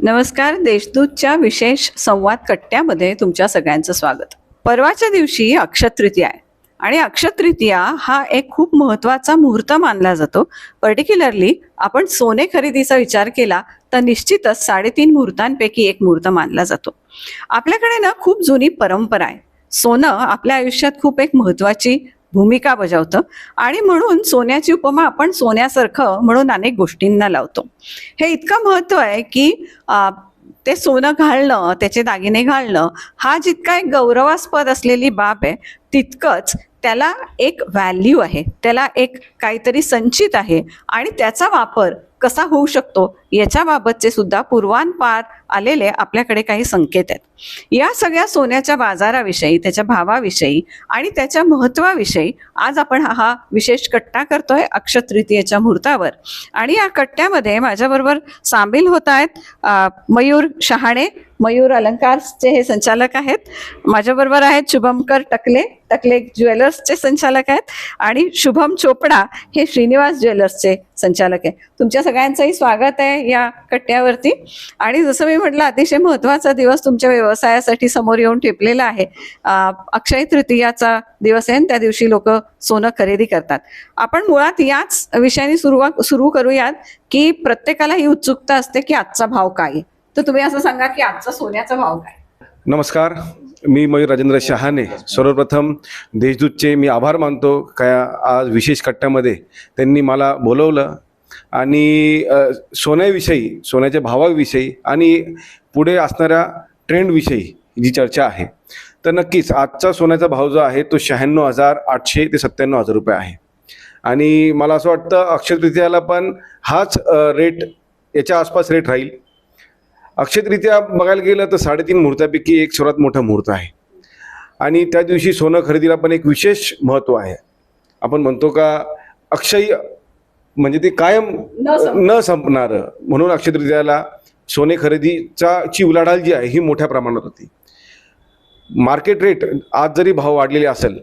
नमस्कार. देशदूतच्या विशेष संवाद कट्ट्यामध्ये तुमच्या सगळ्यांचं स्वागत. परवाच्या दिवशी अक्षय तृतीया आहे आणि अक्षय तृतीया हा एक खूप महत्त्वाचा मुहूर्त मानला जातो. पर्टिक्युलरली आपण सोने खरेदीचा विचार केला तर निश्चितच 3.5 मुहूर्तांपैकी एक मुहूर्त मानला जातो. आपल्याकडे ना खूप जुनी परंपरा आहे. सोनं आपल्या आयुष्यात खूप एक महत्त्वाची भूमिका बजावतं आणि म्हणून सोन्याची उपमा आपण सोन्यासारखं म्हणून अनेक गोष्टींना लावतो. हे इतकं महत्त्व आहे की ते सोनं घालणं, त्याचे दागिने घालणं हा जितका एक गौरवास्पद असलेली बाब आहे, तितकंच त्याला एक व्हॅल्यू आहे, त्याला एक काहीतरी संचित आहे आणि त्याचा वापर कसा होऊ शकतो याच्याबाबतचे सुद्धा पूर्वांपार आलेले आपल्याकडे काही संकेत आहेत. या सगळ्या सोन्याच्या बाजाराविषयी, त्याच्या भावाविषयी आणि त्याच्या महत्त्वाविषयी आज आपण हा विशेष कट्टा करतोय अक्षय तृतीयेच्या मुहूर्तावर. आणि या कट्ट्यामध्ये माझ्याबरोबर सामील होत आहेत मयूर शहाणे, मयूर अलंकार्सचे हे संचालक आहेत. माझ्याबरोबर आहेत शुभमकर टकले, टकले ज्वेलर्सचे संचालक आहेत आणि शुभम चोपडा हे श्रीनिवास ज्वेलर्सचे संचालक आहे. तुमच्या सगळ्यांचंही स्वागत आहे या कट्ट्यावरती. आणि जसं मी म्हटलं, अतिशय महत्त्वाचा दिवस तुमच्या व्यवसायासाठी समोर येऊन ठेपलेला आहे. अक्षय तृतीयाचा दिवस आहे, त्या दिवशी लोक सोनं खरेदी करतात. आपण मुळात याच विषयाने सुरू करूयात की प्रत्येकाला ही उत्सुकता असते की आजचा भाव काय. तर तुम्ही असं सांगा की आजचा सोन्याचा भाव काय. नमस्कार, मी मयूर राजेंद्र शहाणे. सर्वप्रथम देशदूतचे मी आभार मानतो काय आज विशेष कट्ट्यामध्ये त्यांनी मला बोलवलं आणि सोन्याविषयी, सोन्याच्या भावाविषयी आणि पुढे असणाऱ्या ट्रेंडविषयी जी चर्चा आहे. तर नक्कीच आजचा सोन्याचा भाव जो आहे तो 96,800 ते 97,000 रुपये आहे. आणि मला असं वाटतं अक्षय तृतीयाला पण हाच रेट, याच्या आसपास रेट राहील. अक्षय तृतीया बघायला गेलं तर 3.5 मुहूर्तापैकी एक सर्वात मोठा मुहूर्त आहे आणि त्या दिवशी सोनं खरेदीला पण एक विशेष महत्त्व आहे. आपण म्हणतो का अक्षय म्हणजे ते कायम न संपणारं, म्हणून अक्षय तृतीयाला सोने खरेदीची उलाढाल जी आहे ही मोठ्या प्रमाणात होती. मार्केट रेट आज जरी भाव वाढलेले असेल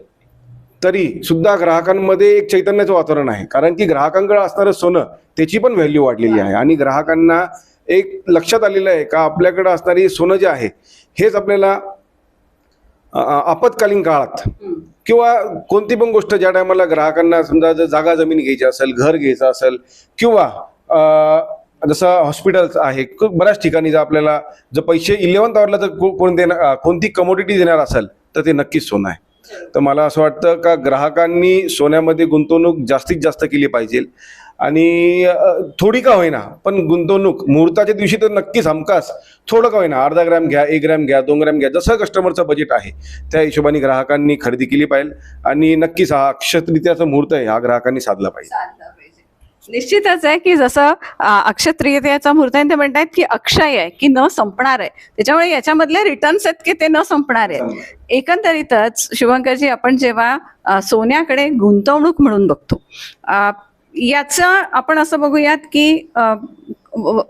तरी सुद्धा ग्राहकांमध्ये एक चैतन्याचं वातावरण आहे, कारण की ग्राहकांकडे असणारं सोनं त्याची पण व्हॅल्यू वाढलेली आहे आणि ग्राहकांना एक लक्षात आलेलं आहे का आपल्याकडे असणारी सोनं जे आहे हेच आपल्याला आपत्कालीन काळात किंवा कोणती पण गोष्ट ज्या टायमाला ग्राहकांना समजा जर जागा जमीन घ्यायची असेल, घर घ्यायचं असेल किंवा जसं हॉस्पिटल्स आहे, बऱ्याच ठिकाणी जर आपल्याला जर पैसे 11th आवरला तर कोणती कमोडिटी देणार असेल तर ते नक्कीच सोनं आहे. तर मला असं वाटतं का ग्राहकांनी सोन्यामध्ये गुंतवणूक जास्तीत जास्त केली पाहिजे आणि थोडी का होईना पण गुंतवणूक मुहूर्ताच्या दिवशी तर नक्कीच हमखास थोडं का होईना, अर्धा ग्रॅम घ्या, 1 ग्रॅम घ्या, 2 ग्रॅम घ्या, जसं कस्टमरचं बजेट आहे त्या हिशोबाने ग्राहकांनी खरेदी केली पाहिजे. आणि नक्कीच हा अक्षय तृतीयाचा मुहूर्त आहे हा ग्राहकांनी साधला पाहिजे. निश्चितच आहे की जसं अक्षय तृतीयाचा मुहूर्त आहे ते म्हणतात की अक्षय आहे की न संपणार आहे, त्याच्यामुळे याच्यामधले रिटर्न्स आहेत की ते न संपणार आहे. एकंदरीतच शुभंकरजी, आपण जेव्हा सोन्याकडे गुंतवणूक म्हणून बघतो याचं आपण असं बघूयात की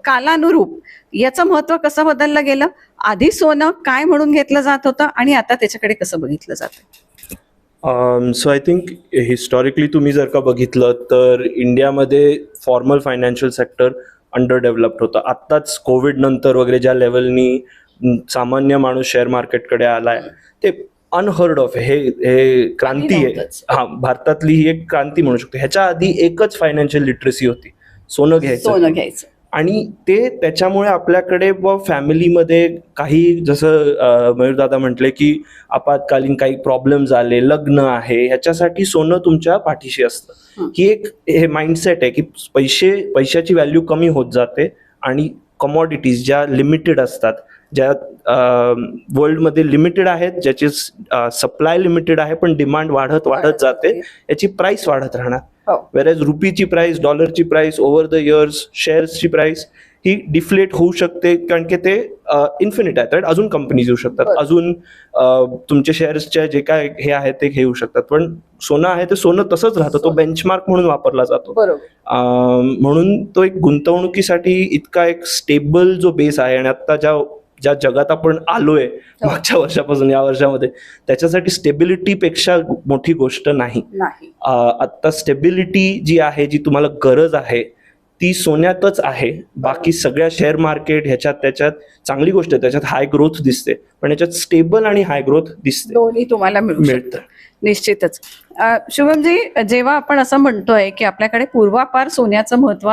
कालानुरूप याचं महत्त्व कसं बदललं गेलं. आधी सोनं काय म्हणून घेतलं जात होतं आणि आता त्याच्याकडे कसं बघितलं जातं. सो आय थिंक हिस्टॉरिकली तुम्ही जर का बघितलं तर इंडियामध्ये formal financial sector under developed होतं. आत्ताच कोविड नंतर वगैरे ज्या लेवलनी सामान्य माणूस शेअर मार्केटकडे आलाय ते अनहर्ड ऑफ आहे. हे क्रांती आहे. हा, भारतातली ही एक क्रांती म्हणू शकतो. ह्याच्या आधी एकच फायनान्शियल लिटरसी होती, सोनं घ्यायचं. आणि ते त्याच्यामुळे आपल्याकडे व फॅमिलीमध्ये काही जसं मयूरदादा म्हटले की आपत्कालीन काही प्रॉब्लेम्स आले, लग्न आहे, ह्याच्यासाठी सोनं तुमच्या पाठीशी असतं. ही एक हे माइंडसेट आहे की पैशाची व्हॅल्यू कमी होत जाते आणि कमॉडिटीज ज्या लिमिटेड असतात, ज्या वर्ल्डमध्ये लिमिटेड आहेत, ज्याची सप्लाय लिमिटेड आहे पण डिमांड वाढत जाते, याची प्राइस वाढत राहणार. वेरॅज रुपीची प्राइस, डॉलरची प्राइस ओव्हर द इयर्स, शेअर्सची प्राइस ही डिफ्लेट होऊ शकते कारण की ते इन्फिनिट आहेत. राईट, अजून कंपनीज येऊ शकतात, अजून तुमचे शेअर्सच्या जे काय हे आहेत ते घेऊ शकतात. पण सोनं आहे ते सोनं तसंच राहतं, तो बेंचमार्क म्हणून वापरला जातो. म्हणून तो एक गुंतवणुकीसाठी इतका एक स्टेबल जो बेस आहे. आणि आता ज्या जगात आपण आलोय मागच्या वर्षापासून या वर्षामध्ये, त्याच्यासाठी स्टेबिलिटीपेक्षा मोठी गोष्ट नाही. आता स्टेबिलिटी जी आहे, जी तुम्हाला गरज आहे ती सोन्यातच आहे. बाकी सगळ्या शेअर मार्केट ह्याच्यात त्याच्यात चांगली गोष्ट आहे, त्याच्यात हाय ग्रोथ दिसते, पण याच्यात स्टेबल आणि हाय ग्रोथ दिसते, दोन्ही तुम्हाला मिळतं मिळतं. निश्चितच. शुभमजी, जेव्हा आपण असं म्हणतोय की आपल्याकडे पूर्वापार सोन्याचं महत्व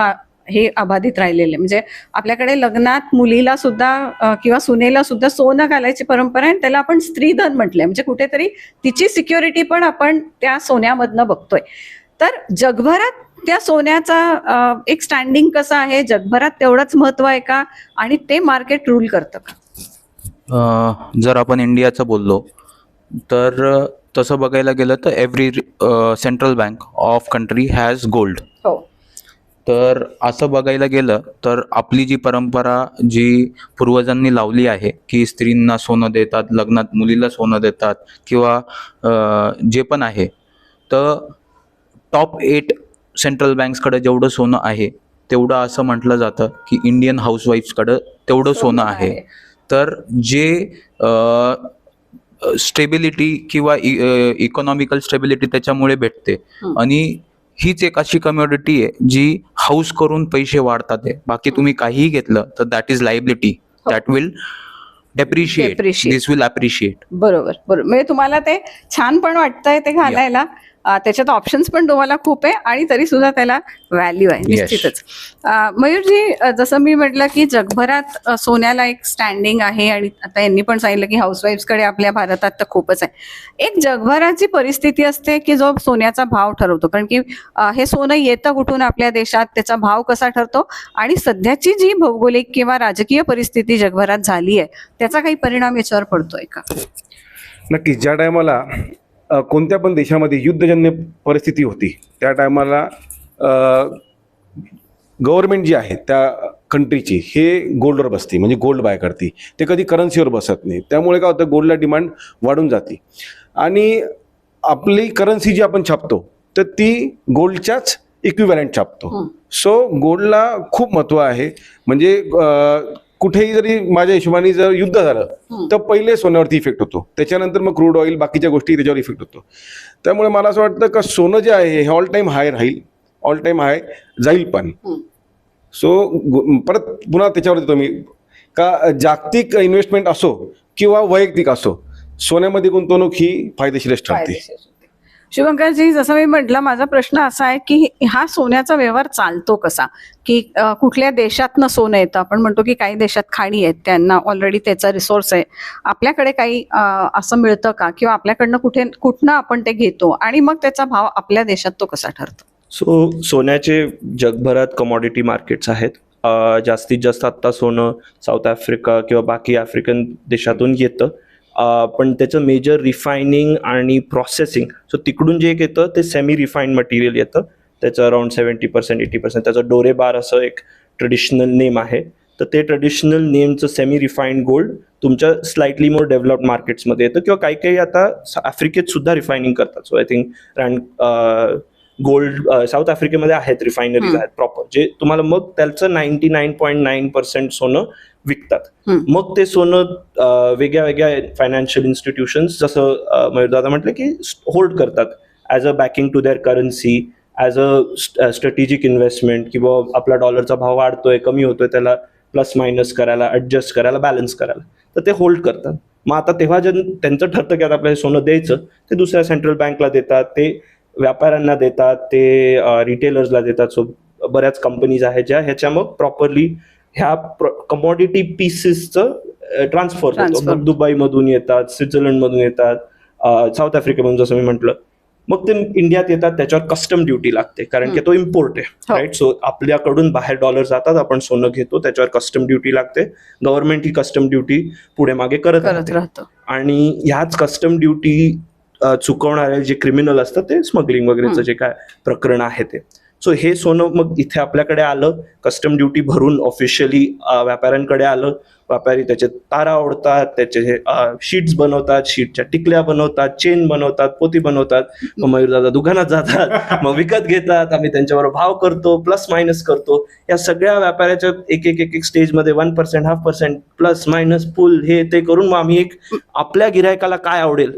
हे अबाधित राहिलेलं आहे, म्हणजे आपल्याकडे लग्नात मुलीला सुद्धा किंवा सुनेला सुद्धा सोनं घालायची परंपरा आहे आणि त्याला आपण स्त्रीधन म्हटलंय, म्हणजे कुठेतरी तिची सिक्युरिटी पण आपण त्या सोन्यामधनं बघतोय. तर जगभरात त्या सोन्याचा एक स्टँडिंग कसं आहे, जगभरात तेवढंच महत्व आहे का, आणि ते मार्केट रूल करतं का? जर आपण इंडियाचं बोललो तर तसं बघायला गेलं तर every central bank of country has gold. हो. तर असं बघायला गेलं तर आपली जी परंपरा जी पूर्वजांनी लावली आहे की स्त्रींना सोनं देतात, लग्नात मुलीला सोनं देतात किंवा जे पण आहे, तर टॉप 8 सेंट्रल बँक्सकडे जेवढं सोनं आहे तेवढं असं म्हटलं जातं की इंडियन हाऊसवाईफ्सकडं तेवढं सोनं आहे. तर जे स्टेबिलिटी किंवा इकॉनॉमिकल स्टेबिलिटी त्याच्यामुळे भेटते. आणि हीच एक अशी कमोडिटी आहे जी हाऊस करून पैसे वाढतात आहे. बाकी तुम्ही काहीही घेतलं तर that is liability, that will depreciate, this will appreciate. बरोबर बरोबर, म्हणजे तुम्हाला ते छान पण वाटतंय ते घालायला, त्याच्यात ऑप्शन्स पण तुम्हाला खूप आहे आणि तरी सुद्धा त्याला व्हॅल्यू आहे निश्चितच. मयूरजी, जसं मी म्हटलं की जगभरात सोन्याला एक स्टँडिंग आहे आणि आता यांनी पण सांगितलं की हाऊसवाईफ्सकडे आपल्या भारतात तर खूपच आहे. एक जगभराची परिस्थिती असते की जो सोन्याचा भाव ठरवतो, कारण की हे सोनं येतं कुठून आपल्या देशात, त्याचा भाव कसा ठरतो, आणि सध्याची जी भौगोलिक किंवा राजकीय परिस्थिती जगभरात झाली आहे त्याचा काही परिणाम याच्यावर पडतोय का? नक्कीच. ज्या टायमाला कोणत्या पण देशामध्ये युद्धजन्य परिस्थिती होती त्या टायमाला गव्हर्नमेंट जी आहे त्या कंट्रीची हे गोल्डवर बसते, म्हणजे गोल्ड बाय करते, ते कधी करन्सीवर बसत नाही. त्यामुळे काय होतं, गोल्डला डिमांड वाढून जाते आणि आपली करन्सी जी आपण छापतो तर ती गोल्डच्याच इक्विव्हॅलंट छापतो. सो गोल्डला खूप महत्त्व आहे. म्हणजे कुठेही जरी माझ्या हिशोबाने जर युद्ध झालं तर पहिले सोन्यावरती इफेक्ट होतो, त्याच्यानंतर मग क्रूड ऑइल बाकीच्या गोष्टी त्याच्यावर इफेक्ट होतो. त्यामुळे मला असं वाटतं का सोनं जे आहे हे ऑल टाईम हाय राहील, ऑल टाईम हाय जाईल पण. सो परत पुन्हा त्याच्यावर येतो मी का जागतिक इन्व्हेस्टमेंट असो किंवा वैयक्तिक असो, सोन्यामध्ये गुंतवणूक ही फायदेशीरच ठरते. शुभंकरजी, जसं मी म्हटलं, माझा प्रश्न असा आहे की हा सोन्याचा व्यवहार चालतो कसा, की कुठल्या देशातनं सोनं येतं, आपण म्हणतो की काही देशात खाणी आहेत, त्यांना ऑलरेडी त्याचा रिसोर्स आहे, आपल्याकडे काही असं मिळतं का, किंवा आपल्याकडनं कुठनं आपण ते घेतो आणि मग त्याचा भाव आपल्या देशात तो कसा ठरतो? सोन्याचे जगभरात कमॉडिटी मार्केट्स आहेत. जास्तीत जास्त आत्ता सोनं साऊथ आफ्रिका किंवा बाकी आफ्रिकन देशातून येतं, पण त्याचं मेजर रिफायनिंग आणि प्रोसेसिंग, सो तिकडून जे एक येतं ते सेमी रिफाईंड मटेरियल येतं. त्याचं अराउंड 70% 80%. त्याचं डोरे बार असं एक ट्रेडिशनल नेम आहे. तर ते ट्रेडिशनल नेमचं सेमी रिफाईंड गोल्ड तुमच्या स्लाइटली मोर डेव्हलप्ड मार्केट्समध्ये येतं, किंवा काही काही आता आफ्रिकेत सुद्धा रिफायनिंग करतात. So I think gold south आफ्रिकेमध्ये आहेत, रिफायनरीज आहेत प्रॉपर, जे तुम्हाला मग त्याचं 99.9% सोनं विकतात. मग ते सोनं वेगळ्या वेगळ्या फायनान्शियल इन्स्टिट्यूशन्स, जसं मयूरदादा म्हटलं की होल्ड करतात as a backing to their currency, as a strategic investment, किंवा आपला डॉलरचा भाव वाढतोय कमी होतोय त्याला प्लस मायनस करायला, ॲडजस्ट करायला, बॅलन्स करायला, तर ते होल्ड करतात. मग आता तेव्हा जे त्यांचं ठरतं की आता आपल्याला सोनं द्यायचं, ते दुसऱ्या सेंट्रल बँकला देतात, ते व्यापाऱ्यांना देतात, ते रिटेलर्सला देतात. सो बऱ्याच कंपनीज आहेत ज्या ह्याच्या मग प्रॉपरली ह्या कमॉडिटी पीसेसचं ट्रान्सफर होतो. मग दुबईमधून येतात, स्वित्झर्लंडमधून येतात, साऊथ आफ्रिकेमधून जसं मी म्हटलं, मग ते इंडियात येतात. त्याच्यावर कस्टम ड्युटी लागते कारण की तो इम्पोर्ट आहे, राईट. सो आपल्याकडून बाहेर डॉलर जातात, आपण सोनं घेतो, त्याच्यावर कस्टम ड्युटी लागते. गव्हर्नमेंट ही कस्टम ड्युटी पुढे मागे करत राहतं, आणि ह्याच कस्टम ड्युटी चुकवणारे जे क्रिमिनल असतात ते स्मगलिंग वगैरेचं जे काय प्रकरण आहे ते. सो हे सोनं मग इथे आपल्याकडे आलं, कस्टम ड्युटी भरून ऑफिशियली व्यापाऱ्यांकडे आलं. व्यापारी त्याचे तारा ओढतात, त्याचे शीट्स बनवतात, शीटच्या टिकल्या बनवतात, चेन बनवतात, पोती बनवतात. मग मयूरदादा दुकानात जातात, मग विकत घेतात, आम्ही त्यांच्यावर भाव करतो, प्लस मायनस करतो. या सगळ्या व्यापाऱ्याच्या एक एक एक स्टेजमध्ये 1%, 0.5%, प्लस मायनस पुल हे ते करून मग आम्ही एक आपल्या गिरायकाला काय आवडेल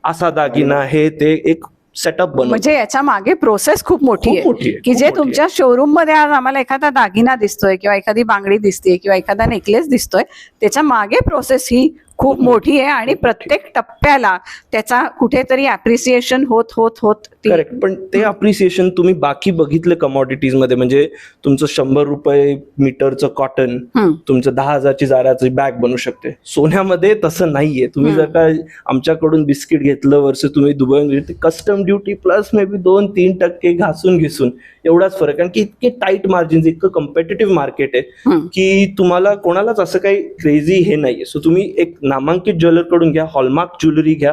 असा दागिना हे ते एक सेटअप बनवतो. म्हणजे याच्या मागे प्रोसेस खूप मोठी खूप आहे मोठी आहे, की खूप जे मोठी तुमच्या शोरूम मध्ये आज आम्हाला एखादा दागिना दिसतोय किंवा एखादी बांगडी दिसते किंवा एखादा नेकलेस दिसतोय, त्याच्या मागे प्रोसेस ही खूप मोठी आहे आणि प्रत्येक टप्प्याला त्याचा कुठेतरी अप्रिसिएशन होत होत होत करेक्ट. पण ते अप्रिसिएशन तुम्ही बाकी बघितलं कमॉडिटीज मध्ये, म्हणजे तुमचं 100 रुपये मीटरचं कॉटन तुमचं 10,000ची जाराची बॅग बनू शकते. सोन्यामध्ये तसं नाहीये. तुम्ही जर का आमच्याकडून बिस्किट घेतलं वर्ष, तुम्ही Dubai custom duty plus may be 2-3% घासून घिसून एवढाच फरक. कारण की इतके टाईट मार्जिन, इतकं कम्पिटेटिव्ह मार्केट आहे की तुम्हाला कोणालाच असं काही क्रेझी हे नाहीये. सो तुम्ही एक नामांकित ज्वेलर कडून घ्या, हॉलमार्क ज्वेलरी घ्या,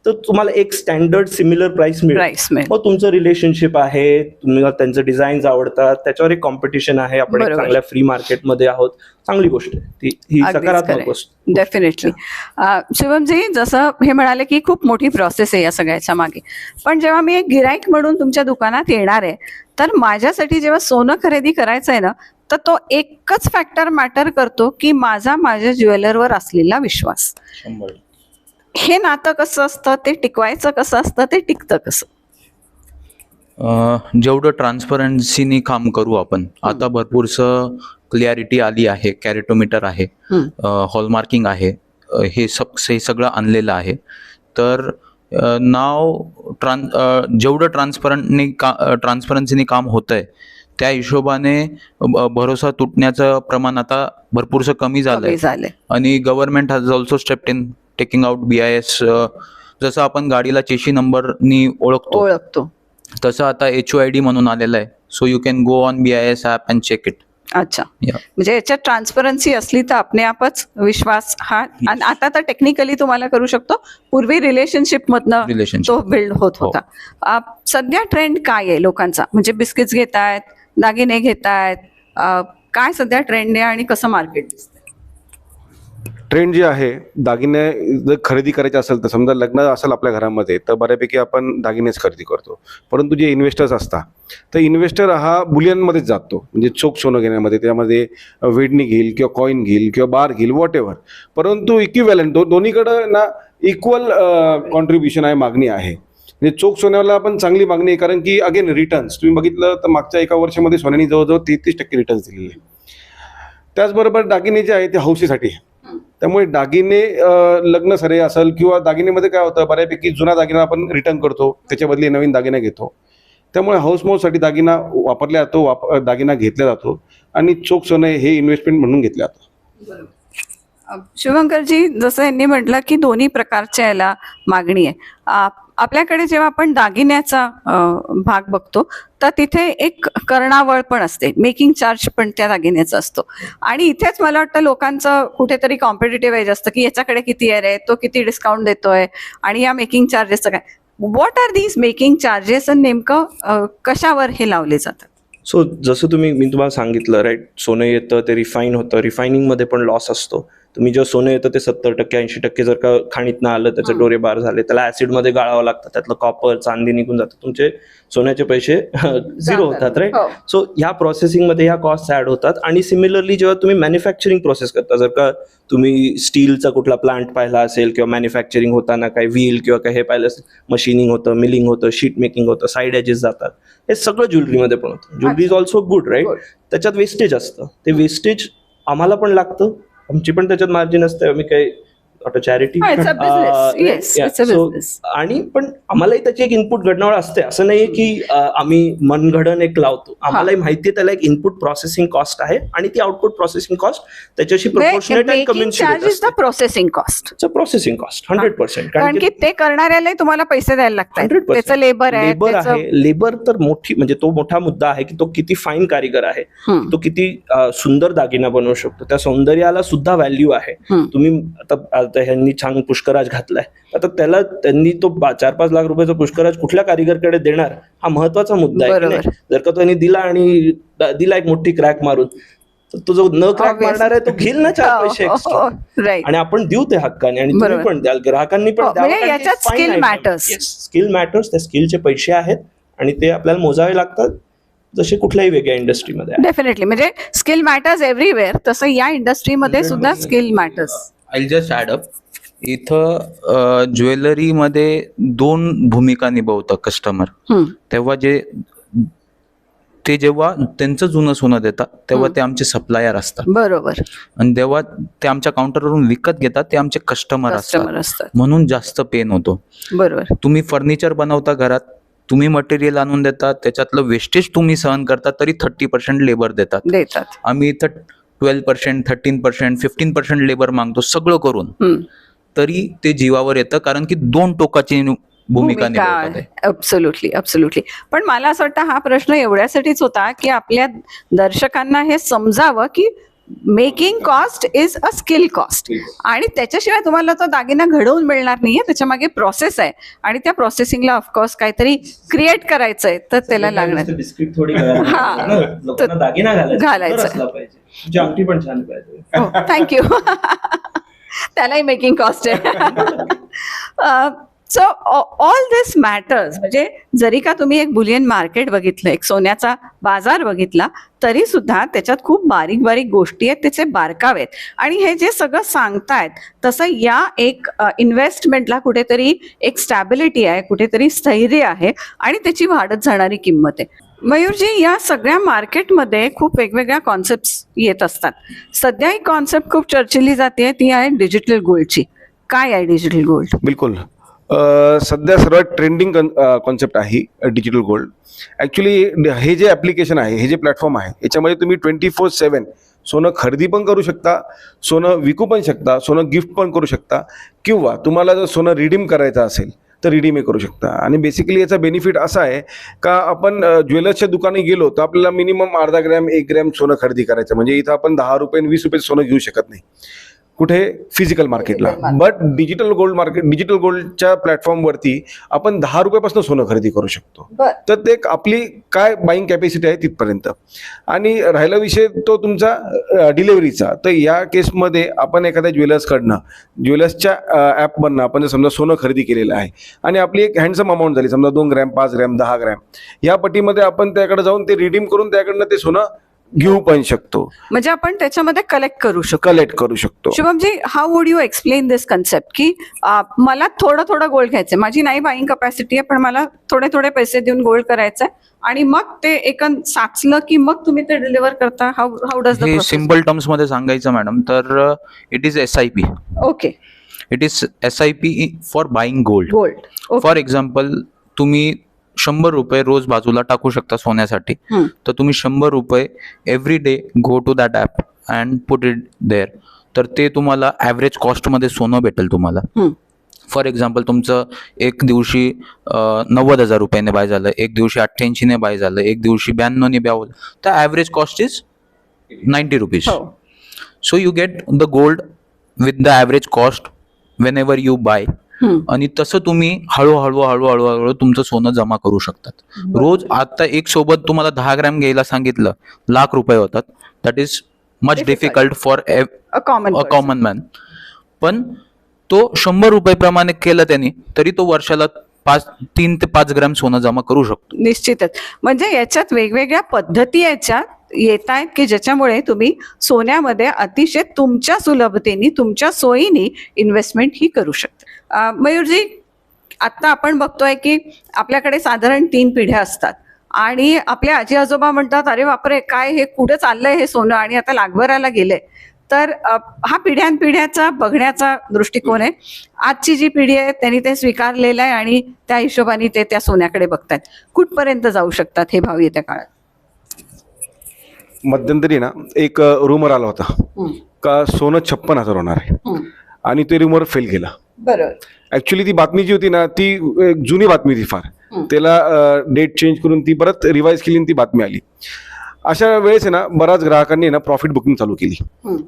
तर तुम्हाला एक स्टँडर्ड सिमिलर प्राइस मिळेल. मग तुमचं रिलेशनशिप आहे, तुम्हाला त्यांचं डिझाईन्स आवडतात, त्याच्यावर एक कॉम्पिटिशन आहे, आपण एक चांगल्या फ्री मार्केटमध्ये आहोत, चांगली गोष्ट आहे ही सकारात्मक गोष्ट. डेफिनेटली. शिवमजी, जसं हे म्हणाले की खूप मोठी प्रोसेस आहे या सगळ्याच्या मागे, पण जेव्हा मी एक गिराईक म्हणून तुमच्या दुकानात येणार आहे, तर माझ्यासाठी जेव्हा सोनं खरेदी करायचं आहे ना, तर तो एकच फॅक्टर मॅटर करतो की माझ्या ज्वेलरवर असलेला विश्वास. हे नातं कसं असतं, ते टिकवायचं कसं असतं, ते टिकतं कसं? जेवढं ट्रान्सपरन्सीनी काम करू आपण, आता भरपूरसं क्लिअरिटी आली आहे, कॅरेटोमीटर आहे, हॉलमार्किंग आहे, हे सगळं आणलेलं आहे. तर जेवढं ट्रान्सपरन्सीनी काम होतंय त्या हिशोबाने भरोसा तुटण्याचं प्रमाण आता भरपूरसं कमी झालंय. आणि government has also stepped in taking out BIS. जसं आपण गाडीला चेशी नंबरनी ओळखतो तसं आता HOID म्हणून आलेलं आहे. So you can go on BIS app and check it. अच्छा, म्हणजे याच्यात ट्रान्सपरन्सी असली तर आपणे आपच विश्वास हा. आणि आता तर टेक्निकली तुम्हाला करू शकतो, पूर्वी रिलेशनशिप मधनं तो बिल्ड होत होता. सध्या ट्रेंड काय आहे लोकांचा? म्हणजे बिस्किट्स घेतायत, दागिने घेतायत, काय सध्या ट्रेंड आहे आणि कसं मार्केट दिसतं? ट्रेंड जे आहे, दागिने जर खरेदी करायचे असेल तर समजा लग्न असेल आपल्या घरामध्ये, तर बऱ्यापैकी आपण दागिनेच खरेदी करतो. परंतु जे इन्व्हेस्टर्स असतात, तर इन्व्हेस्टर हा बुलियनमध्येच जातो, म्हणजे चोख सोनं घेण्यामध्ये. त्यामध्ये वेडणी घेईल किंवा कॉईन घेईल किंवा बार घेईल, वॉट एव्हर. परंतु इक्विव्हॅलंट दोन्हीकडं ना इक्वल कॉन्ट्रीब्युशन आहे, मागणी आहे. म्हणजे चोख सोन्याला पण चांगली मागणी आहे, कारण की अगेन रिटर्न्स तुम्ही बघितलं तर मागच्या एका वर्षामध्ये सोन्याने जवळजवळ 33% रिटर्न्स दिलेले आहे. त्याचबरोबर दागिने जे आहे ते हौसेसाठी आहे. त्यामुळे दागिने लग्न सरे असेल किंवा दागिनेमध्ये काय होतं, बऱ्यापैकी जुना दागिना आपण रिटर्न करतो, त्याच्या बदली नवीन दागिना घेतो. त्यामुळे हाऊसमौजसाठी दागिना वापरला जातो, दागिना घेतला जातो आणि चोख सोनं हे इन्व्हेस्टमेंट म्हणून घेतलं जातं. शिवंकरजी, जसं यांनी म्हटलं की दोन्ही प्रकारच्या याला मागणी आहे. आपल्याकडे जेव्हा आपण दागिन्याचा भाग बघतो तर तिथे एक कर्णावळ पण असते, मेकिंग चार्ज पण त्या दागिन्याचा असतो. आणि इथेच मला वाटतं लोकांचं कुठेतरी कॉम्पिटिटिव्ह एज असतं की याच्याकडे किती आहे, तो किती डिस्काउंट देतोय आणि या मेकिंग चार्जेसचं काय. What are these making charges आणि नेमकं कशावर हे लावले जातात? सो जसं मी तुम्हाला सांगितलं राईट, सोनं येतं ते रिफाईन होतं, रिफायनिंगमध्ये पण लॉस असतो. तुम्ही जेव्हा सोनं येतं ते 70% 80% जर का खाणीतनं आलं, त्याचे डोरे बार झाले, त्याला ऍसिडमध्ये गाळावं लागतं, त्यातलं कॉपर चांदी निघून जातं, तुमचे सोन्याचे पैसे झिरो होतात राईट. सो ह्या प्रोसेसिंगमध्ये ह्या कॉस्ट ऍड होतात. आणि सिमिलरली जेव्हा तुम्ही मॅन्युफॅक्चरिंग प्रोसेस करता, जर का तुम्ही स्टीलचा कुठला प्लांट पाहिला असेल किंवा मॅन्युफॅक्चरिंग होताना काही व्हील किंवा काही हे पाहिलं असेल, मशिनिंग होतं, मिलिंग होतं, शीट मेकिंग होतं, साईड एजेस जातात, हे सगळं ज्वेलरीमध्ये पण होतं. Jewellery is also good right. त्याच्यात वेस्टेज असतं, ते वेस्टेज आम्हाला पण लागतं, आमची पण त्याच्यात मार्जिन असते. आम्ही काही चॅरिटी आणि पण आम्हालाही त्याची एक इनपुट घडणावळ असते. असं नाहीये की आम्ही मनगडन एक लावतो, आम्हालाही माहितीये त्याला एक इनपुट प्रोसेसिंग कॉस्ट आहे आणि ती आउटपुट प्रोसेसिंग कॉस्ट त्याच्याशी प्रोपोर्शनेट आणि कमेन्शरेट असते. Processing cost, processing cost 100%. कारण की ते करणाऱ्यालाही तुम्हाला पैसे द्यायला लागतात, त्याचं लेबर आहे. लेबर तर म्हणजे तो मोठा मुद्दा आहे की तो किती फाईन कारिगर आहे, तो किती सुंदर दागिना बनवू शकतो, त्या सौंदर्याला सुद्धा व्हॅल्यू आहे. तुम्ही आता ह्यांनी छान पुष्कराज घातलाय, आता त्यांनी तो 4-5 लाख रुपयाचा पुष्कराज कुठल्या कारिगरकडे देणार, हा महत्वाचा मुद्दा आहे. जर का त्यांनी दिला एक मोठी क्रॅक मारून, तो जो न क्रॅक मारणार आहे तो घेईल ना 4 पैसे एक्स्ट्रा, आणि आपण देऊ ते हक्काने आणि तुम्ही पण द्याल, ग्राहकांनी पण द्यावं. स्किल मॅटर्स, त्या स्किलचे पैसे आहेत आणि ते आपल्याला मोजावे लागतात, जसे कुठल्याही वेगळ्या इंडस्ट्रीमध्ये. डेफिनेटली, म्हणजे स्किल मॅटर्स एव्हरीवेअर, तसं या इंडस्ट्रीमध्ये सुद्धा skill matters. I'll just add up. इथं ज्वेलरीमध्ये 2 भूमिका निभावतं कस्टमर. हं, तेव्हा जेव्हा त्यांचं जुनं सोनं देतात तेव्हा ते आमचे सप्लायर असतात, बरोबर. आणि जेव्हा ते आमच्या काउंटरवरून विकत घेतात ते आमचे कस्टमर कस्टमर असतात. असतात. म्हणून जास्त पेन होतो. बरोबर. तुम्ही फर्निचर बनवता घरात, तुम्ही मटेरियल आणून देतात, त्याच्यातलं वेस्टेज तुम्ही सहन करता, तरी 30% लेबर देतात. आम्ही इथं 12%, 13%, 15% लेबर मागतो सगळं करून, हं. तरी ते जीवावर येतं, कारण की 2 टोकाची भूमिका निभावतात ते. ऍब्सोल्युटली. पण मला असं वाटतं हा प्रश्न एवढ्यासाठीच होता की आपल्या दर्शकांना हे समजावं की making cost is a skill cost, आणि त्याच्याशिवाय तुम्हाला तो दागिना घडवून मिळणार नाहीये. त्याच्या मागे प्रोसेस आहे, आणि त्या प्रोसेसिंगला ऑफकोर्स काहीतरी क्रिएट करायचंय, तर त्याला लागणार बिस्किट थोडी हा. लोकांना दागिना घालायचं. सुंदर असला पाहिजे, तुमची अंगठी पण छान पाहिजे. थँक्यू. त्यालाही मेकिंग कॉस्ट आहे. सो ऑल दिस मॅटर्स. म्हणजे जरी का तुम्ही एक बुलियन मार्केट बघितलं, एक सोन्याचा बाजार बघितला, तरी सुद्धा त्याच्यात खूप बारीक बारीक गोष्टी आहेत, त्याचे बारकावे आहेत. आणि हे जे सगळं सांगतायत तसं या एक इन्व्हेस्टमेंटला कुठेतरी एक स्टॅबिलिटी आहे, कुठेतरी स्थैर्य आहे, आणि त्याची वाढत जाणारी किंमत आहे. मयूरजी, या सगळ्या मार्केटमध्ये खूप वेगवेगळ्या कॉन्सेप्ट येत असतात. सध्या ही कॉन्सेप्ट खूप चर्चिली जाते, ती आहे डिजिटल गोल्डची. काय आहे डिजिटल गोल्ड? बिलकुल. सध्या सर्वात ट्रेंडिंग कॉन्सेप्ट आहे डिजिटल गोल्ड. ॲक्च्युली हे जे ॲप्लिकेशन आहे, हे जे प्लॅटफॉर्म आहे, याच्यामध्ये तुम्ही 24/7 सोनं खरेदी पण करू शकता, सोनं विकू पण शकता, सोनं गिफ्ट पण करू शकता, किंवा तुम्हाला जर सोनं रिडीम करायचं असेल तर रिडीमही करू शकता. आणि बेसिकली याचा बेनिफिट असा आहे का आपण ज्वेलर्सच्या दुकानी गेलो तर आपल्याला मिनिमम अर्धा ग्रॅम 1 ग्रॅम सोनं खरेदी करायचं. म्हणजे इथं आपण 10 रुपये आणि 20 रुपये सोनं घेऊ शकत नाही कुठे, फिजिकल मार्केटला. बट डिजिटल गोल्डच्या प्लॅटफॉर्मवरती आपण 10 रुपयापासून सोनं खरेदी करू शकतो. तर ते आपली काय बाईंग कॅपॅसिटी आहे तिथपर्यंत. आणि राहिला विषय तो तुमचा डिलिव्हरीचा, तर या केसमध्ये आपण एखाद्या ज्वेलर्सच्या ॲपमधनं आपण जर समजा सोनं खरेदी केलेलं आहे आणि आपली एक हँडसम अमाऊंट झाली, समजा 2 ग्रॅम, 5 ग्रॅम, 10 ग्रॅम, या पटीमध्ये आपण त्याकडे जाऊन ते रिडीम करून त्याकडनं ते सोनं घेऊ पण शकतो. म्हणजे आपण त्याच्यामध्ये कलेक्ट करू शकतो. Shubhamji, how would you explain this concept की मला थोडं गोल्ड घ्यायचंय, माझी नाही बाईंग कपॅसिटी आहे, पण मला थोडे पैसे देऊन गोल्ड करायचंय, आणि मग ते एकन साचलं की मग तुम्ही ते डिलिव्हर करता. हाऊ डज द हे प्रोसेस? सिम्पल टर्म्स मध्ये सांगायचं मॅडम, तर it is SIP. Okay. It is SIP for buying gold. Gold. For example, तुम्ही 100 रुपये रोज बाजूला टाकू शकता सोन्यासाठी. तर तुम्ही 100 रुपये every day go to that app and put it there. तर ते तुम्हाला ॲव्हरेज कॉस्टमध्ये सोनं भेटेल तुम्हाला. फॉर एक्झाम्पल, तुमचं एक दिवशी 90,000 रुपयाने बाय झालं, एक दिवशी 88ने बाय झालं, एक दिवशी 92ने बाय झालं, तर average cost is 90 rupees. So you get the gold with the average cost whenever you buy. आणि तसं तुम्ही हळूहळू तुमचं सोनं जमा करू शकतात. रोज आता एक सोबत तुम्हाला 10 ग्रॅम घ्यायला सांगितलं, लाख रुपये होतात. That is much difficult for a common man. पण तो 100 रुपये प्रमाणे केलं त्यांनी, तरी तो वर्षाला 3 ते 5 ग्रॅम सोनं जमा करू शकतो. निश्चितच. म्हणजे याच्यात वेगवेगळ्या पद्धती येत आहेत की ज्याच्यामुळे तुम्ही सोन्यामध्ये अतिशय तुमच्या सुलभतेने, तुमच्या सोयीने इन्व्हेस्टमेंट ही करू शकता. मयूरजी, आता आपण बघतोय की आपल्याकडे साधारण 3 पिढ्या असतात, आणि आपले आजी आजोबा म्हणतात, अरे बापरे, काय हे कुठे चाललंय हे सोनं, आणि आता लागभराला गेलंय. तर हा पिढ्याचा बघण्याचा दृष्टिकोन आहे. आजची जी पिढी आहे त्यांनी ते स्वीकारलेलं आहे, आणि त्या हिशोबाने ते त्या सोन्याकडे बघतात. कुठपर्यंत जाऊ शकतात हे भाव येत्या काळात? मध्यंतरी ना एक रुमर आला होता का सोनं 56,000 होणार आहे, आणि ते रुमर फेल गेला. बरोबर. ऍक्च्युली ती बातमी जी होती ना, ती एक जुनी बातमी ती फार. त्याला डेट चेंज करून ती परत रिवाइज केली आणि ती बातमी आली. अशा वेळेस आहे ना, बऱ्याच ग्राहकांनी ना प्रॉफिट बुकिंग चालू केली.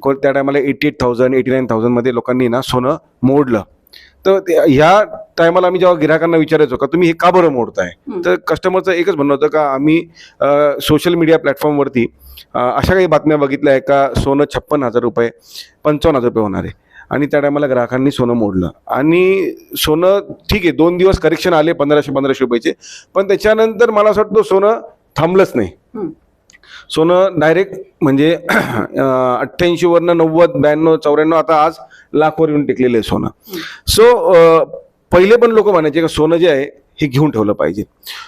त्या टायमाला 88,000, 89,000 मध्ये लोकांनी ना सोनं मोडलं. तर ह्या टायमाला आम्ही जेव्हा गिरायकांना विचारायचो का तुम्ही हे का बरं मोडताय, तर कस्टमरचं एकच म्हणणं होतं का आम्ही सोशल मीडिया प्लॅटफॉर्मवरती अशा काही बातम्या बघितल्या आहे का सोनं 56,000 रुपये, 55,000 रुपये होणार आहे. आणि त्या टायमाला ग्राहकांनी सोनं मोडलं. आणि सोनं ठीक आहे, 2 दिवस करेक्शन आले 1500 रुपयाचे, पण त्याच्यानंतर मला असं वाटतं सोनं थांबलंच नाही. सोनं डायरेक्ट म्हणजे 88वरनं 90, 92, 94, आता आज लाखवर येऊन टिकलेलं आहे सोनं. सो पहिले पण लोक म्हणायचे की सोनं जे आहे हे घेऊन ठेवलं पाहिजे.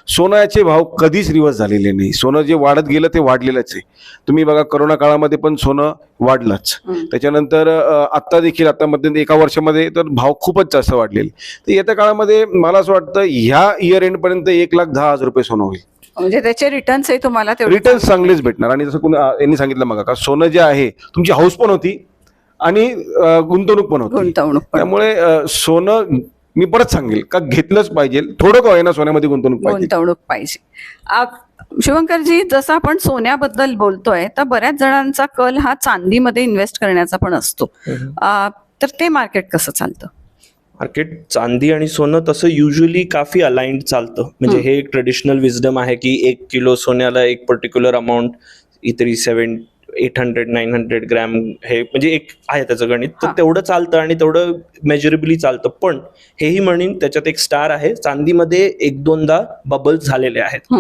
सोन्याचे भाव कधीच रिवर्स झालेले नाही. सोनं जे वाढत गेलं ते वाढलेलंच आहे. तुम्ही बघा करोना काळामध्ये पण सोनं वाढलंच. त्याच्यानंतर आत्ता देखील आता मध्ये एका वर्षामध्ये तर भाव खूपच जास्त वाढलेले. तर येत्या काळामध्ये मला असं वाटतं ह्या इयर एंड पर्यंत 1,10,000 रुपये सोनं होईल. म्हणजे त्याचे रिटर्न्स तुम्हाला तेवढे रिटर्न चांगलेच भेटणार. आणि जसं यांनी सांगितलं मग का सोनं जे आहे तुमची हाऊस पण होती आणि गुंतवणूक पण होती. गुंतवणूक पण. त्यामुळे सोनं मी परत सांगेल का घेतलंच पाहिजे. थोडं का होईना सोन्यामध्ये गुंतवणूक पाहिजे. शिवंकरजी, जसं आपण सोन्याबद्दल बोलतोय तर बऱ्याच जणांचा कल हा चांदीमध्ये इन्व्हेस्ट करण्याचा पण असतो. तर ते मार्केट कसं चालतं? मार्केट चांदी आणि सोनं तसं युजली काफी अलाइंड चालतं. म्हणजे हे एक ट्रेडिशनल विजडम आहे की 1 किलो सोन्याला एक पर्टिक्युलर अमाऊंट, इतरी 800-900 ग्रॅम, हे म्हणजे एक आहे त्याचं गणित. तर तेवढं चालतं आणि तेवढं मेजरेबली चालतं. पण हेही म्हणेन त्याच्यात एक स्टार आहे, चांदीमध्ये 1-2दा बबल्स झालेले आहेत.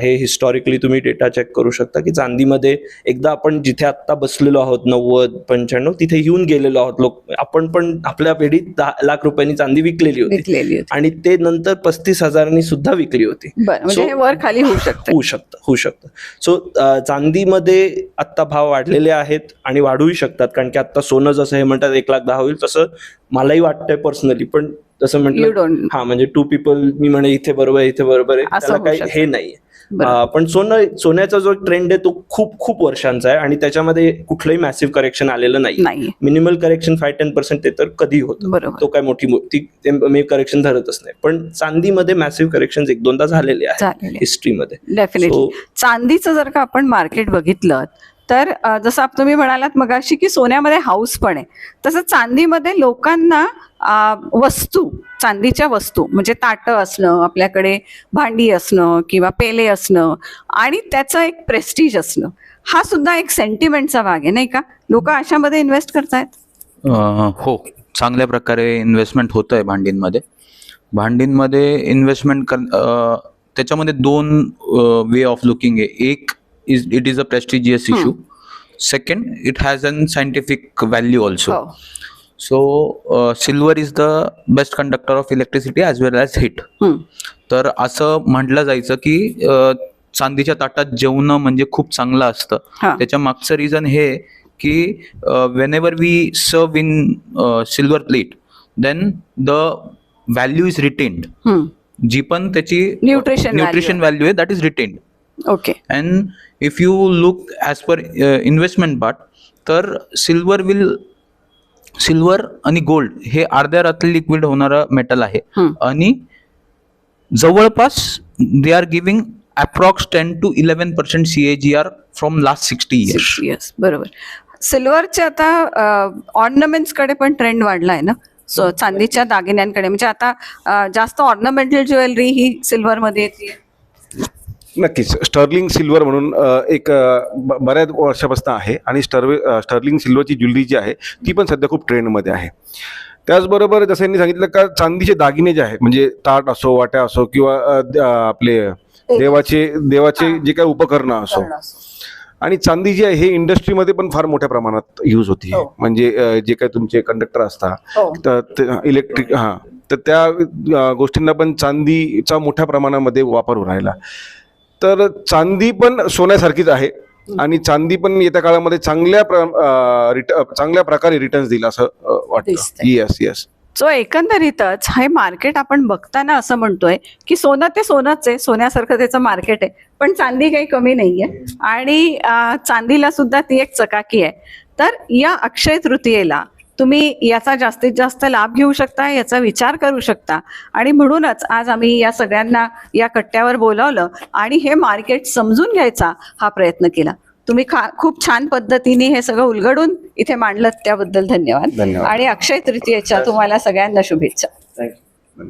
हे हिस्टॉरिकली तुम्ही डेटा चेक करू शकता की चांदीमध्ये एकदा आपण जिथे आत्ता बसलेलो आहोत 90-95 तिथे येऊन गेलेलो आहोत लोक. आपण पण आपल्या पिढीत 10 लाख रुपयांनी चांदी विकलेली होती आणि ते नंतर 35,000नी सुद्धा विकली होती. म्हणजे वर खाली होऊ शकतं. सो चांदीमध्ये आत्ता भाव वाढलेले आहेत आणि वाढूही शकतात. कारण की आता सोनं जसं हे म्हणतात 1,10,000 होईल, तसं मलाही वाटतंय पर्सनली. पण तसं म्हटलं म्हणजे 2 people मी म्हणे इथे बरोबर आहे इथे बरोबर आहे, त्याला काही हे नाहीये. पण सोन्याचा जो ट्रेंड आहे तो खूप खूप वर्षांचा आहे आणि त्याच्यामध्ये कुठलंही मॅसिव्ह करेक्शन आलेलं नाही. मिनिमल करेक्शन 5-10% ते तर कधी होतं. तो काय मोठी मी करेक्शन धरतच नाही. पण चांदीमध्ये मॅसिव्ह करेक्शन 1-2दा झालेले आहेत हिस्ट्रीमध्ये. डेफिनेटली. चांदीचं जर का आपण मार्केट बघितलं तर जसं तुम्ही म्हणालात मगाशी की सोन्यामध्ये हाऊस पण आहे, तसं चांदीमध्ये लोकांना चांदीच्या वस्तू म्हणजे ताटं असणं, आपल्याकडे भांडी असणं किंवा पेले असणं आणि त्याचं एक प्रेस्टिज असणं, हा सुद्धा एक सेंटिमेंटचा भाग आहे, नाही का? लोक अशामध्ये इन्व्हेस्ट करतायत. हो, चांगल्या प्रकारे इन्व्हेस्टमेंट होत आहे भांडींमध्ये इन्व्हेस्टमेंट त्याच्यामध्ये 2 वे ऑफ लुकिंग आहे. एक it is a prestigious issue. Second, it has an scientific value also. So silver is the best conductor of electricity as well as heat. तर असं म्हटलं जायचं की चांदीच्या ताटात जेवणं म्हणजे खूप चांगलं असतं. त्याच्या मागचं रिझन हे की whenever we serve in silver plate, then the value is retained. जी पण त्याची न्यूट्रिशन व्हॅल्यू आहे that is retained. Okay. And if you look as per investment part, तर सिल्वर आणि गोल्ड हे अर्ध्या रात्री लिक्विड होणारा मेटल आहे आणि जवळपास they are giving approx 10-11% CAGR from last 60 years. बरोबर. सिल्वरचे आता ऑर्नामेंट्स कडे पण ट्रेंड वाढलाय ना, चांदीच्या दागिन्यांकडे. म्हणजे आता जास्त ऑर्नामेंटल ज्वेलरी ही सिल्वर मध्ये येते. नक्कीच. स्टर्लिंग सिल्वर म्हणून एक बऱ्याच वर्षापासून आहे आणि स्टर्लिंग सिल्वरची ज्वेलरी जी आहे ती पण सध्या खूप ट्रेंडमध्ये आहे. त्याचबरोबर जसं यांनी सांगितलं का चांदीचे दागिने जे आहे म्हणजे ताट असो, वाट्या असो किंवा आपले देवाचे जे काही उपकरणं असो, आणि चांदी जी आहे हे इंडस्ट्रीमध्ये पण फार मोठ्या प्रमाणात यूज होती. म्हणजे जे काही तुमचे कंडक्टर असतात, इलेक्ट्रिक, तर त्या गोष्टींना पण चांदीचा मोठ्या प्रमाणामध्ये वापर होऊ राहिला. तर चांदी पण सोन्यासारखीच आहे आणि चांदी पण येत्या काळामध्ये चांगल्या प्रकारे रिटर्न्स देईल असं वाटतं. येस. सो एकंदरीतच हे मार्केट आपण बघताना असं म्हणतोय की सोनं ते सोनंच आहे, सोन्यासारखं त्याचं मार्केट आहे, पण चांदी काही कमी नाहीये आणि चांदीला सुद्धा ती एक चकाकी आहे. तर या अक्षय तृतीयेला तुम्ही याचा जास्तीत जास्त लाभ घेऊ शकता, याचा विचार करू शकता आणि म्हणूनच आज आम्ही या सगळ्यांना या कट्ट्यावर बोलावलं आणि हे मार्केट समजून घ्यायचा हा प्रयत्न केला. तुम्ही खूप छान पद्धतीने हे सगळं उलगडून इथे मांडलं, त्याबद्दल धन्यवाद. आणि अक्षय तृतीयेच्या तुम्हाला सगळ्यांना शुभेच्छा. थँक्यू.